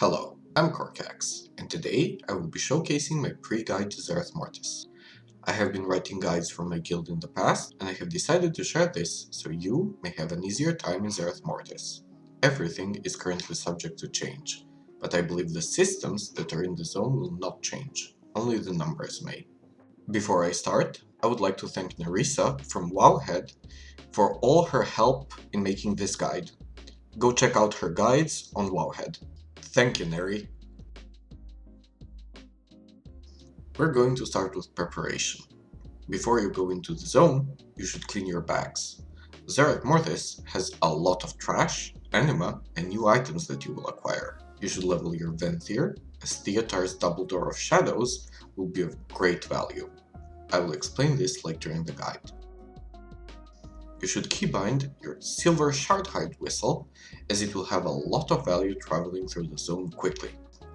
Hello, I'm Corcax, and today I will be showcasing my pre-guide to Zereth Mortis. I have been writing guides for my guild in the past, and I have decided to share this so you may have an easier time in Zereth Mortis. Everything is currently subject to change, but I believe the systems that are in the zone will not change, only the numbers may. Before I start, I would like to thank Nerissa from Wowhead for all her help in making this guide. Go check out her guides on Wowhead. Thank you, Neri. We're going to start with preparation. Before you go into the zone, you should clean your bags. Zereth Mortis has a lot of trash, anima, and new items that you will acquire. You should level your Venthyr, as Theotar's Double Door of Shadows will be of great value. I will explain this later in the guide. You should keybind your Silver Shardhide Whistle, as it will have a lot of value traveling through the zone quickly.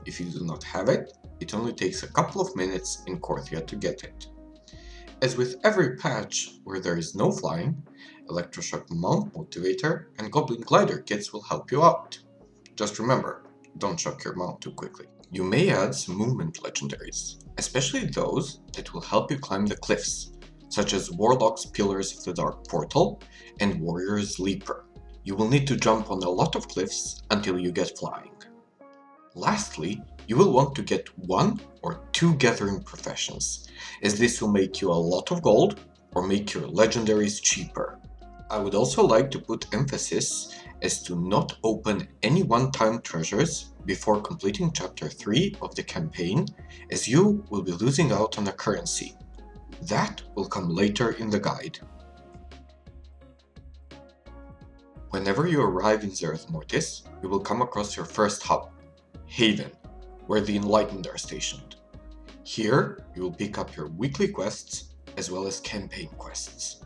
If you do not have it, it only takes a couple of minutes in Korthia to get it. As with every patch where there is no flying, Electroshock Mount Motivator and Goblin Glider kits will help you out. Just remember, don't shock your mount too quickly. You may add some movement legendaries, especially those that will help you climb the cliffs, such as Warlock's Pillars of the Dark Portal and Warrior's Leaper. You will need to jump on a lot of cliffs until you get flying. Lastly, you will want to get 1 or 2 Gathering Professions, as this will make you a lot of gold or make your legendaries cheaper. I would also like to put emphasis as to not open any one-time treasures before completing Chapter 3 of the campaign, as you will be losing out on a currency. That will come later in the guide. Whenever you arrive in Zereth Mortis, you will come across your first hub, Haven, where the Enlightened are stationed. Here, you will pick up your weekly quests as well as campaign quests.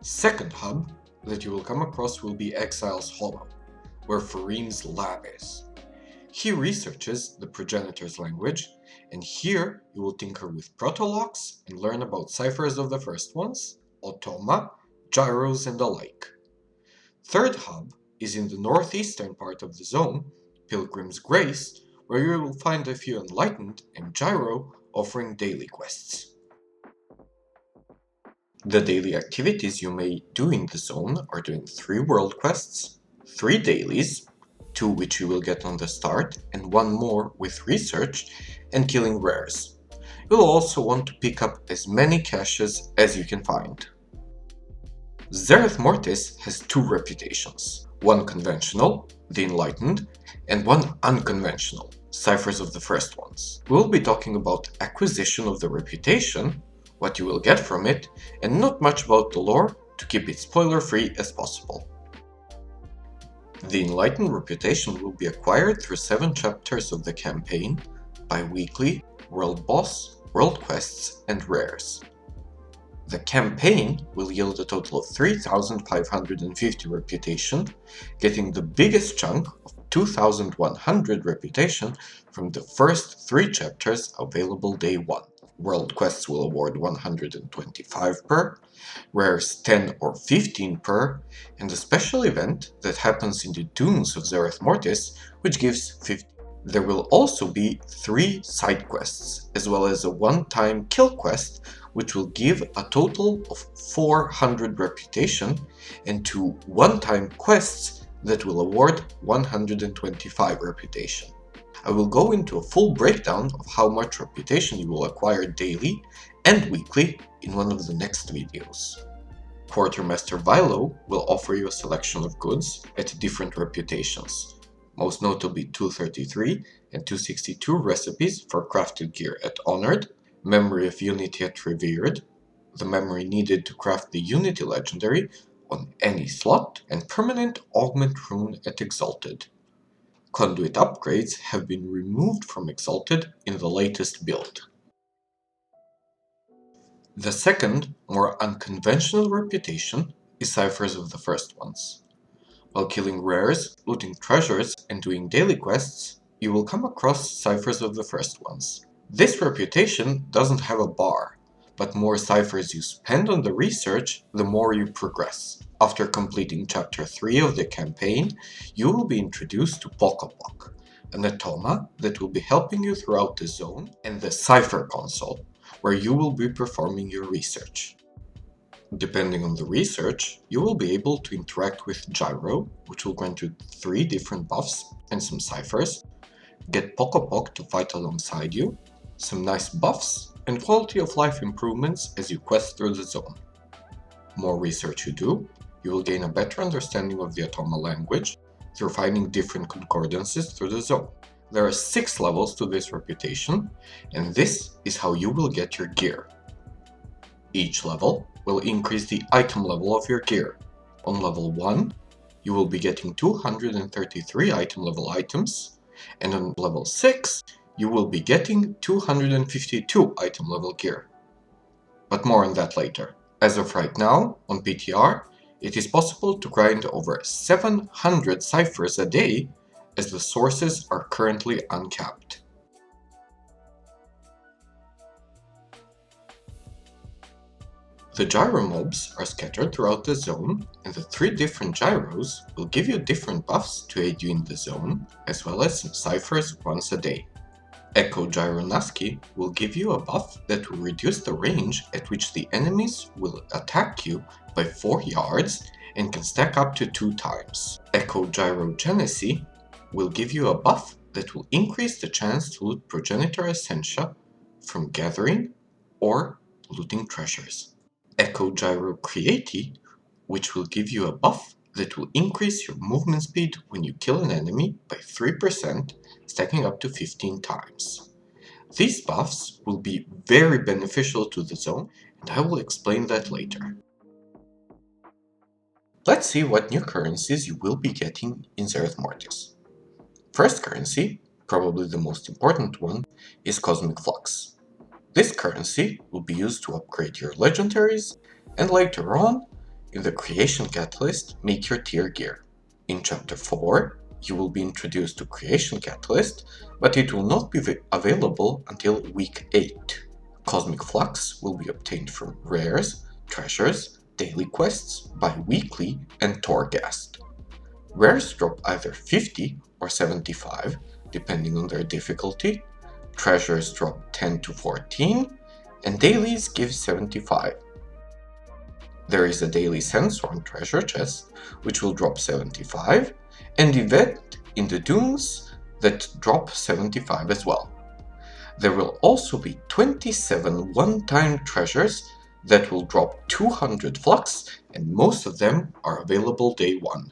Second hub that you will come across will be Exile's Hollow, where Fareem's lab is. He researches the Progenitor's language, and here you will tinker with protolocks and learn about ciphers of the first ones, automa, gyros, and the like. Third hub is in the northeastern part of the zone, Pilgrim's Grace, where you will find a few Enlightened and Gyro offering daily quests. The daily activities you may do in the zone are doing 3 world quests, 3 dailies, 2 which you will get on the start, and 1 more with research and killing rares. You'll also want to pick up as many caches as you can find. Zereth Mortis has 2 reputations, 1 conventional, the Enlightened, and 1 unconventional, ciphers of the first ones. We'll be talking about acquisition of the reputation, what you will get from it, and not much about the lore to keep it spoiler-free as possible. The Enlightened reputation will be acquired through 7 chapters of the campaign, bi-weekly, world boss, world quests, and rares. The campaign will yield a total of 3,550 reputation, getting the biggest chunk of 2,100 reputation from the first 3 chapters available day 1. World quests will award 125 per, rares 10 or 15 per, and a special event that happens in the Dunes of Zereth Mortis, which gives 50. There will also be 3 side quests, as well as a one-time kill quest, which will give a total of 400 reputation, and 2 one-time quests that will award 125 reputation. I will go into a full breakdown of how much reputation you will acquire daily and weekly in one of the next videos. Quartermaster Vilo will offer you a selection of goods at different reputations, most notably 233 and 262 recipes for crafted gear at Honored, Memory of Unity at Revered, the memory needed to craft the Unity Legendary on any slot, and Permanent Augment Rune at Exalted. Conduit upgrades have been removed from Exalted in the latest build. The second, more unconventional reputation is ciphers of the first ones. While killing rares, looting treasures, and doing daily quests, you will come across ciphers of the first ones. This reputation doesn't have a bar, but more ciphers you spend on the research, the more you progress. After completing Chapter 3 of the campaign, you will be introduced to Pokeblock, an automa that will be helping you throughout the zone, and the Cipher console, where you will be performing your research. Depending on the research, you will be able to interact with Gyro, which will grant you 3 different buffs and some ciphers, get Pokopok to fight alongside you, some nice buffs, and quality of life improvements as you quest through the zone. More research you do, you will gain a better understanding of the Automa language through finding different concordances through the zone. There are 6 levels to this reputation, and this is how you will get your gear. Each level will increase the item level of your gear. On level 1, you will be getting 233 item level items, and on level 6, you will be getting 252 item level gear. But more on that later. As of right now, on PTR, it is possible to grind over 700 ciphers a day, as the sources are currently uncapped. The gyro mobs are scattered throughout the zone, and the 3 different gyros will give you different buffs to aid you in the zone, as well as some ciphers once a day. Echo Gyro Naski will give you a buff that will reduce the range at which the enemies will attack you by 4 yards and can stack up to 2 times. Echo Gyro Genesee will give you a buff that will increase the chance to loot Progenitor Essentia from gathering or looting treasures. Echo Gyro Creati, which will give you a buff that will increase your movement speed when you kill an enemy by 3%, stacking up to 15 times. These buffs will be very beneficial to the zone, and I will explain that later. Let's see what new currencies you will be getting in Zereth Mortis. First currency, probably the most important one, is Cosmic Flux. This currency will be used to upgrade your legendaries, and later on, in the Creation Catalyst, make your tier gear. In Chapter 4, you will be introduced to Creation Catalyst, but it will not be available until Week 8. Cosmic Flux will be obtained from rares, treasures, daily quests, bi-weekly, and Torghast. Rares drop either 50 or 75, depending on their difficulty, treasures drop 10 to 14, and dailies give 75. There is a daily Sandstorm treasure chest, which will drop 75, and event in the Dunes that drop 75 as well. There will also be 27 one-time treasures that will drop 200 flux, and most of them are available day 1.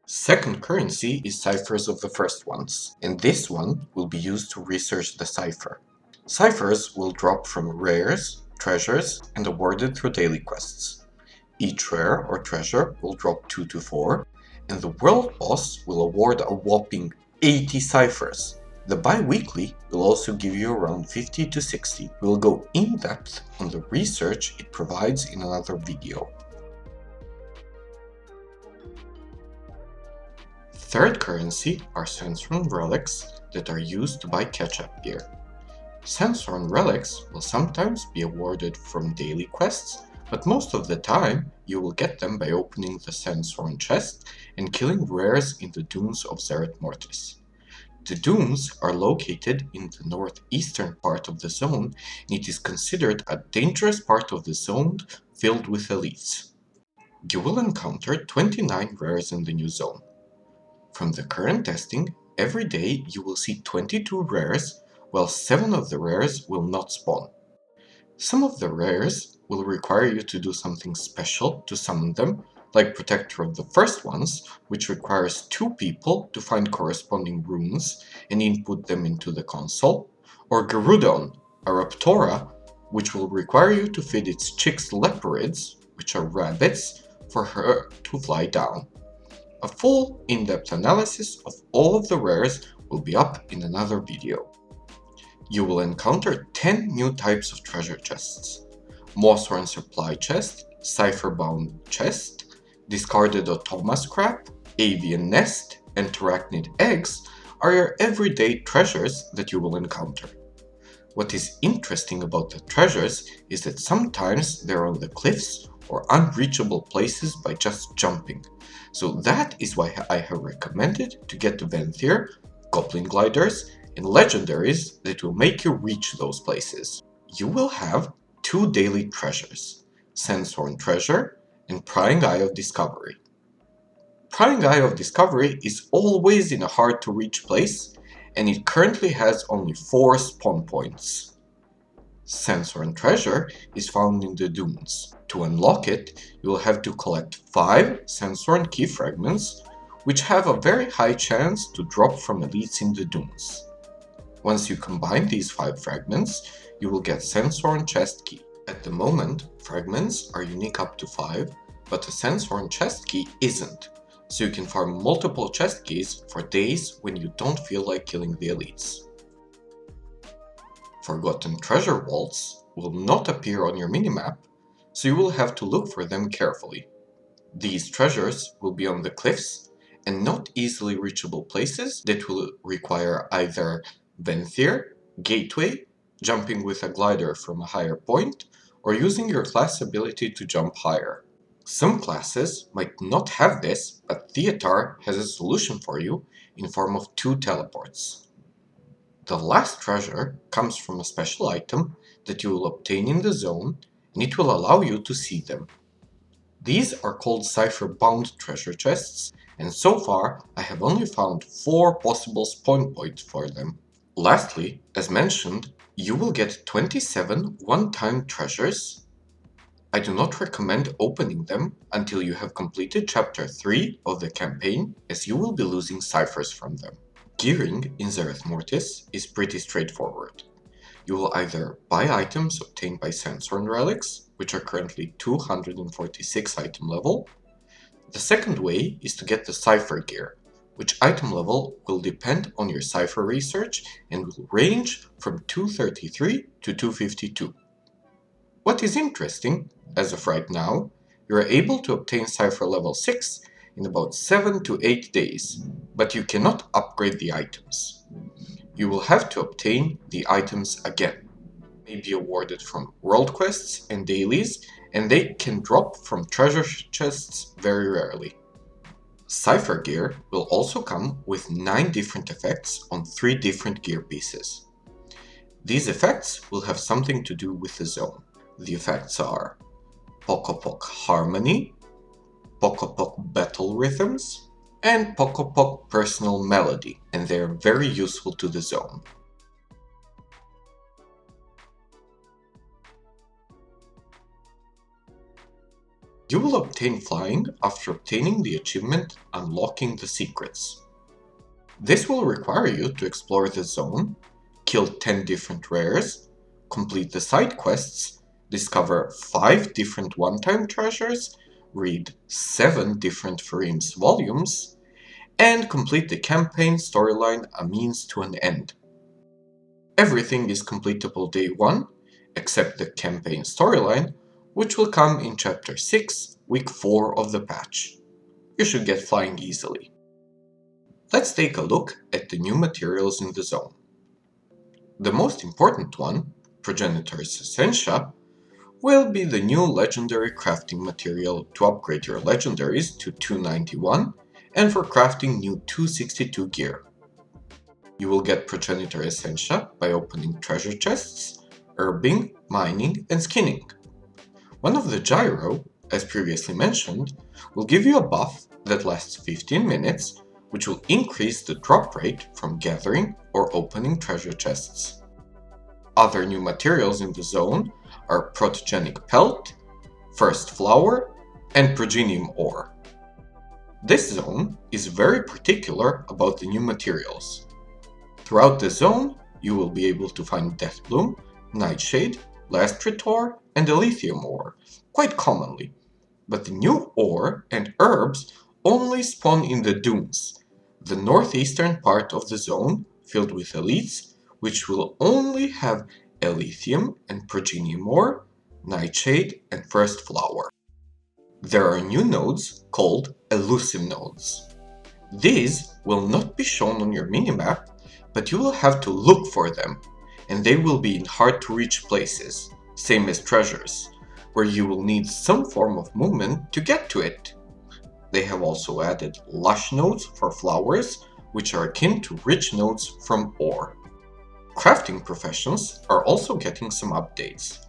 Second currency is ciphers of the first ones, and this one will be used to research the cipher. Ciphers will drop from rares, treasures, and awarded through daily quests. Each rare or treasure will drop 2 to 4, and the world boss will award a whopping 80 ciphers. The bi-weekly will also give you around 50 to 60. We will go in depth on the research it provides in another video. Third currency are Sandstorm relics that are used to buy catch-up gear. Sandstorm relics will sometimes be awarded from daily quests, but most of the time you will get them by opening the Sandstorm chest and killing rares in the Dunes of Zereth Mortis. The Dunes are located in the northeastern part of the zone, and it is considered a dangerous part of the zone filled with elites. You will encounter 29 rares in the new zone. From the current testing, every day you will see 22 rares, while 7 of the rares will not spawn. Some of the rares will require you to do something special to summon them, like Protector of the First Ones, which requires 2 people to find corresponding runes and input them into the console, or Garudon, a Raptora, which will require you to feed its chicks leporids, which are rabbits, for her to fly down. A full, in-depth analysis of all of the rares will be up in another video. You will encounter 10 new types of treasure chests. Mossworn Supply Chest, Cipher-bound Chest, Discarded Automa Scrap, Avian Nest, and Terracnid Eggs are your everyday treasures that you will encounter. What is interesting about the treasures is that sometimes they're on the cliffs or unreachable places by just jumping. So that is why I have recommended to get to Venthyr, goblin gliders, and legendaries that will make you reach those places. You will have 2 daily treasures, Sandthorn Treasure and Prying Eye of Discovery. Prying Eye of Discovery is always in a hard to reach place, and it currently has only 4 spawn points. Sandthorn Treasure is found in the dunes. To unlock it, you will have to collect 5 Sandthorn key fragments, which have a very high chance to drop from elites in the dunes. Once you combine these 5 fragments, you will get Sandthorn Chest Key. At the moment, fragments are unique up to 5, but a Sandthorn Chest Key isn't, so you can farm multiple chest keys for days when you don't feel like killing the elites. Forgotten treasure vaults will not appear on your minimap, so you will have to look for them carefully. These treasures will be on the cliffs and not easily reachable places that will require either Venthyr, Gateway, jumping with a glider from a higher point, or using your class ability to jump higher. Some classes might not have this, but Theatar has a solution for you in form of 2 teleports. The last treasure comes from a special item that you will obtain in the zone, and it will allow you to see them. These are called cipher-bound treasure chests, and so far I have only found 4 possible spawn points for them. Lastly, as mentioned, you will get 27 one-time treasures. I do not recommend opening them until you have completed chapter 3 of the campaign, as you will be losing ciphers from them. Gearing in Zereth Mortis is pretty straightforward. You will either buy items obtained by Sandthorn relics, which are currently 246 item level. The second way is to get the cipher gear, which item level will depend on your cipher research and will range from 233 to 252. What is interesting, as of right now, you are able to obtain cipher level 6 in about 7 to 8 days, but you cannot upgrade the items. You will have to obtain the items again. They may be awarded from world quests and dailies, and they can drop from treasure chests very rarely. Cipher gear will also come with 9 different effects on 3 different gear pieces. These effects will have something to do with the zone. The effects are Pokopok Harmony, Pokopok Battle Rhythms, and Pokopok Personal Melody, and they are very useful to the zone. You will obtain flying after obtaining the achievement Unlocking the Secrets. This will require you to explore the zone, kill 10 different rares, complete the side quests, discover 5 different one-time treasures, read 7 different Farim's volumes, and complete the campaign storyline A Means to an End. Everything is completable day 1, except the campaign storyline, which will come in chapter 6, week 4 of the patch. You should get flying easily. Let's take a look at the new materials in the zone. The most important one, Progenitor's Essentia, will be the new legendary crafting material to upgrade your legendaries to 291 and for crafting new 262 gear. You will get Progenitor Essentia by opening treasure chests, herbing, mining, and skinning. One of the gyro, as previously mentioned, will give you a buff that lasts 15 minutes, which will increase the drop rate from gathering or opening treasure chests. Other new materials in the zone are Protogenic Pelt, First Flower, and Progenium Ore. This zone is very particular about the new materials. Throughout the zone, you will be able to find Deathbloom, Nightshade, Lastritor, and Lithium Ore, quite commonly. But the new ore and herbs only spawn in the dunes, the northeastern part of the zone filled with elites, which will only have Elithium and Progenium Ore, Nightshade, and First Flower. There are new nodes called elusive nodes. These will not be shown on your minimap, but you will have to look for them, and they will be in hard to reach places, same as treasures, where you will need some form of movement to get to it. They have also added lush nodes for flowers, which are akin to rich nodes from ore. Crafting professions are also getting some updates.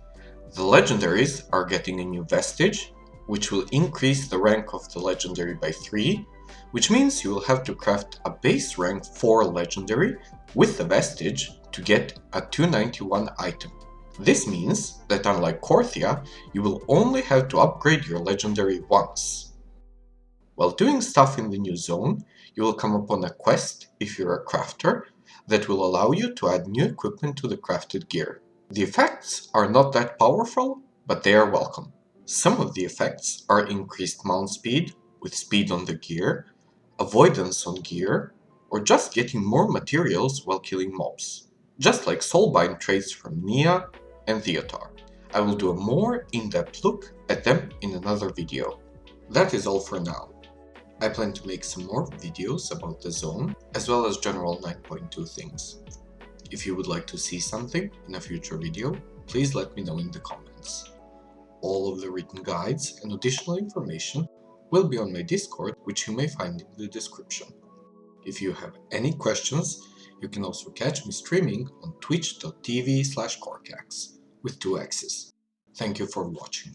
The legendaries are getting a new vestige, which will increase the rank of the legendary by 3, which means you will have to craft a base rank 4 legendary with the vestige to get a 291 item. This means that unlike Korthia, you will only have to upgrade your legendary once. While doing stuff in the new zone, you will come upon a quest, if you're a crafter, that will allow you to add new equipment to the crafted gear. The effects are not that powerful, but they are welcome. Some of the effects are increased mount speed, with speed on the gear, avoidance on gear, or just getting more materials while killing mobs. Just like soulbind traits from Nia and Theotar. I will do a more in-depth look at them in another video. That is all for now. I plan to make some more videos about the zone, as well as general 9.2 things. If you would like to see something in a future video, please let me know in the comments. All of the written guides and additional information will be on my Discord, which you may find in the description. If you have any questions, you can also catch me streaming on twitch.tv/Korkax with 2 X's. Thank you for watching.